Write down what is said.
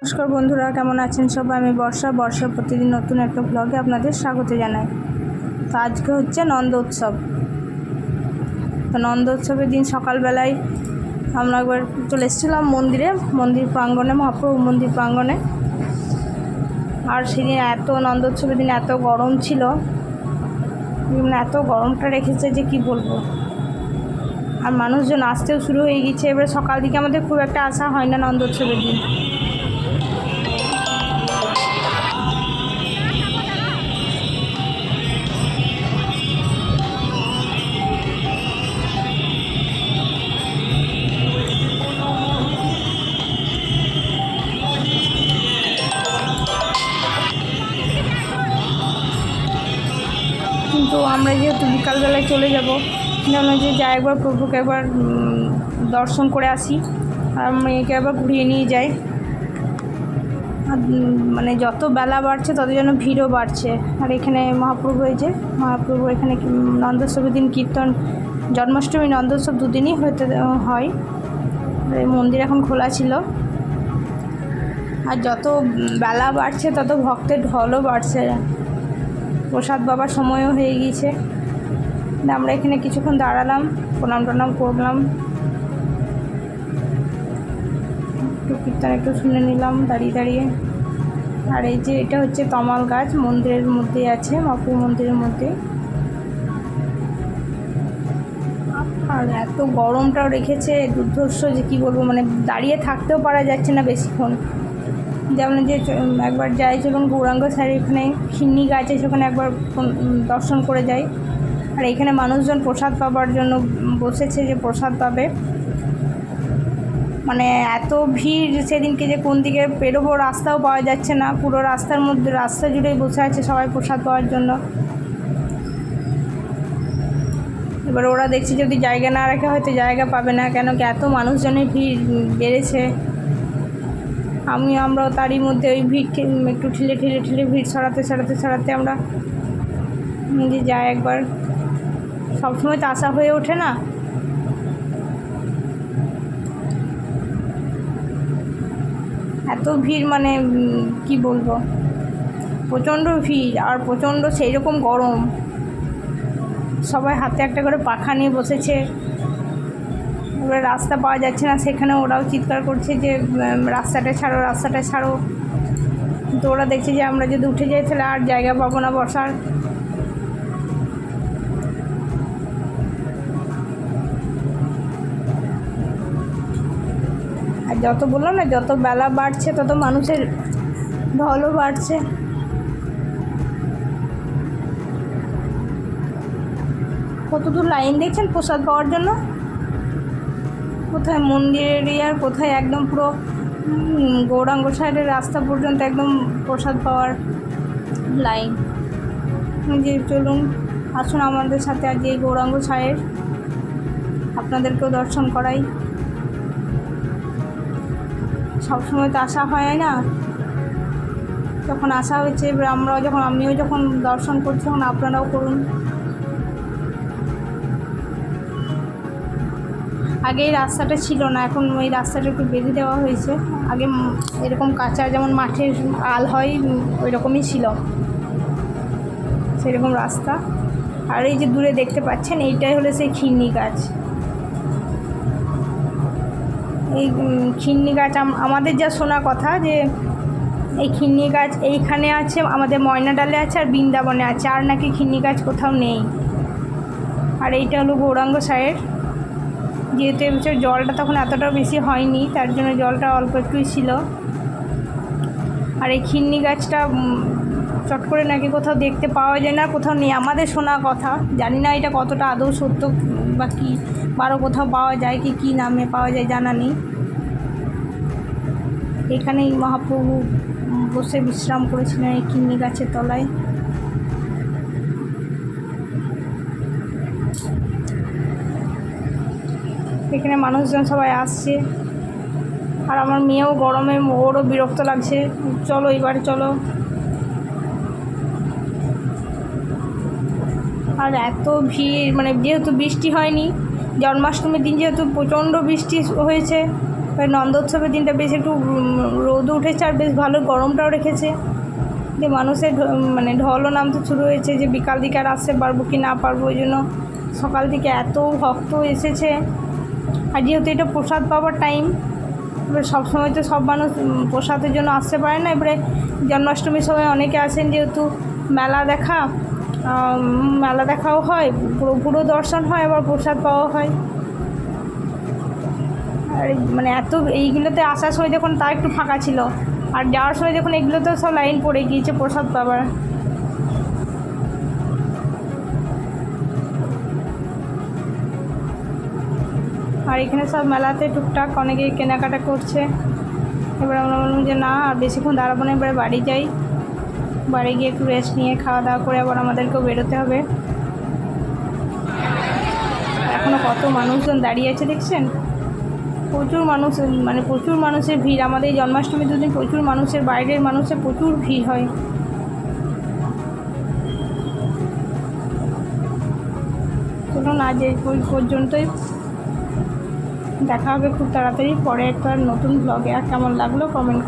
নমস্কার বন্ধুরা, কেমন আছেন সবাই? আমি বর্ষা প্রতিদিন নতুন একটা ব্লগে আপনাদের স্বাগত জানাই। তো আজকে হচ্ছে নন্দ উৎসব। তো নন্দ উৎসবের দিন সকালবেলায় আমরা একবার চলে এসেছিলাম মন্দির প্রাঙ্গণে, মহাপ্রভু মন্দির প্রাঙ্গণে। আর সেদিন নন্দ উৎসবের দিন এত গরম ছিল, এত গরমটা রেখেছে যে কি বলবো। আর মানুষজন আসতেও শুরু হয়ে গেছে। এবার সকাল দিকে আমাদের খুব একটা আসা হয় না নন্দ উৎসবের দিন। কিন্তু আমরা যেহেতু বিকালবেলায় চলে যাব, যেমন যে যাই একবার প্রভুকে একবার দর্শন করে আসি, আর মেয়েকে একবার ঘুরিয়ে নিয়ে যাই। মানে যত বেলা বাড়ছে তত যেন ভিড়ও বাড়ছে। আর এখানে মহাপ্রভু এখানে নন্দোৎসবের দিন কীর্তন, জন্মাষ্টমী নন্দোৎসব দুদিনই হয়। এই মন্দির এখন খোলা ছিল। আর যত বেলা বাড়ছে তত ভক্তের ঢলও বাড়ছে। প্রসাদ বাবার সময়ও হয়ে গিয়েছে। আমরা এখানে কিছুক্ষণ দাঁড়ালাম, প্রণাম টনাম করলাম, একটু কীর্তন একটু শুনে নিলাম দাঁড়িয়ে। আর এই যে এটা হচ্ছে তমাল গাছ, মন্দিরের মধ্যে আছে, মহাপ্রভু মন্দিরের মধ্যে। আর এত গরমটাও রেখেছে দুর্ধর্ষ যে কি বলবো, মানে দাঁড়িয়ে থাকতেও পারা যাচ্ছে না বেশিক্ষণ। যেমন যে একবার যাই, চলুন গৌরাঙ্গ সাইডে এখানে খিন্নি গাছ আছে, সেখানে একবার দর্শন করে যাই। আর এখানে মানুষজন প্রসাদ পাবার জন্য বসেছে, যে প্রসাদ পাবে। মানে এত ভিড় সেদিনকে যে কোন দিকে পেরোবো রাস্তাও পাওয়া যাচ্ছে না। পুরো রাস্তা জুড়েই বসে আছে সবাই প্রসাদ পাওয়ার জন্য। এবার ওরা দেখছি যদি জায়গা না রাখে হয়তো জায়গা পাবে না, কেন কি এত মানুষজনের ভিড় বেড়েছে। আমরাও তারই মধ্যে ওই ভিড় একটু ঠেলে ভিড় সরাতে আমরা নিজে যাই একবার। সবসময় তো আসা হয়ে ওঠে না। এত ভিড়, মানে কি বলবো, প্রচণ্ড ভিড় আর প্রচণ্ড সেই রকম গরম। সবাই হাতে একটা করে পাখা নিয়ে বসেছে। এবার রাস্তা পাওয়া যাচ্ছে না, সেখানে ওরাও চিৎকার করছে যে রাস্তাটা ছাড়ো। তো ওরা দেখছে যে আমরা যদি উঠে যাই তাহলে আর জায়গা পাবো না বসার। আর বললাম না, যত বেলা বাড়ছে তত মানুষের ঢলও বাড়ছে। কতদূর লাইন দেখছেন প্রসাদ পাওয়ার জন্য। কোথায় মন্দির এরিয়ার, কোথায় একদম পুরো গৌরাঙ্গ সাইডের রাস্তা পর্যন্ত একদম প্রসাদ পাওয়ার লাইন। যে চলুন আসুন আমাদের সাথে আজ এই গৌরাঙ্গ সাইড আপনাদেরকেও দর্শন করাই। সবসময় তো আসা হয় না, যখন আসা হয়েছে এবার আমিও যখন দর্শন করছি, তখন আপনারাও করুন। আগে এই রাস্তাটা ছিল না, এখন ওই রাস্তাটা একটু বেঁধে দেওয়া হয়েছে। আগে এরকম কাঁচা, যেমন মাঠের আল হয় ওই রকমই ছিল, সেরকম রাস্তা। আর এই যে দূরে দেখতে পাচ্ছেন, এইটাই হলো সেই খিন্নি গাছ। এই খিন্নি গাছ আমাদের যা শোনা কথা, যে এই খিন্নি গাছ এইখানে আছে, আমাদের ময়নাডালে আছে আর বৃন্দাবনে আছে, আর নাকি খিন্নি গাছ কোথাও নেই। আর এইটা হলো গৌরাঙ্গ সাইড। যেহেতু এবছর জলটা তখন এতটাও বেশি হয়নি, তার জন্য জলটা অল্প একটুই ছিল। আর এই খিন্নি গাছটা চট করে নাকি কোথাও দেখতে পাওয়া যায় না, কোথাও নেই আমাদের শোনা কথা। জানি না এটা কতটা আদৌ সত্য বা কি, কোথাও পাওয়া যায় কি নামে পাওয়া যায় জানা নেই। এখানেই মহাপ্রভু বসে বিশ্রাম করেছিলেন এই খিন্নি গাছের তলায়। এখানে মানুষজন সবাই আসছে। আর আমার মেয়েও গরমে, ওরও বিরক্ত লাগছে। চলো এবারে চলো। আর এত ভিড়, মানে যেহেতু বৃষ্টি হয়নি, জন্মাষ্টমীর দিন যেহেতু প্রচণ্ড বৃষ্টি হয়েছে, ওই নন্দোৎসবের দিনটা বেশ একটু রোদও উঠেছে আর বেশ ভালো গরমটাও রেখেছে, যে মানুষের মানে ঢলও নামতে শুরু হয়েছে যে বিকাল দিকে আর আসতে পারবো কি না পারবো। ওই জন্য সকাল থেকে এত ভক্ত এসেছে। আর যেহেতু এটা প্রসাদ পাওয়ার টাইম, এবার সবসময় তো সব মানুষ প্রসাদের জন্য আসতে পারে না। এবারে জন্মাষ্টমীর সময় অনেকে আসেন, যেহেতু মেলা দেখাও হয়, পুরো দর্শন হয়, আবার প্রসাদ পাওয়া হয়। আর মানে এইগুলোতে আসার সময় দেখুন তা একটু ফাঁকা ছিল, আর যাওয়ার সময় দেখুন এগুলোতে সব লাইন পড়ে গিয়েছে প্রসাদ পাবার। আর এখানে সব মেলাতে টুকটাক অনেকে কেনাকাটা করছে। এবার আমরা বললাম যে না আর বেশিক্ষণ দাঁড়াবো না, এবারে বাড়ি যাই, বাড়ি গিয়ে একটু রেস্ট নিয়ে খাওয়া দাওয়া করে আবার আমাদেরকেও বেরোতে হবে। এখনও কত মানুষজন দাঁড়িয়ে আছে দেখছেন, প্রচুর মানুষ, মানে প্রচুর মানুষের ভিড়। আমাদের এই জন্মাষ্টমী দুদিন প্রচুর মানুষের, বাইরের মানুষের প্রচুর ভিড় হয়। চলুন আজ এই পর্যন্তই, দেখা হবে খুব তাড়াতাড়ি পরে একটা নতুন ব্লগে। আর কেমন লাগলো কমেন্ট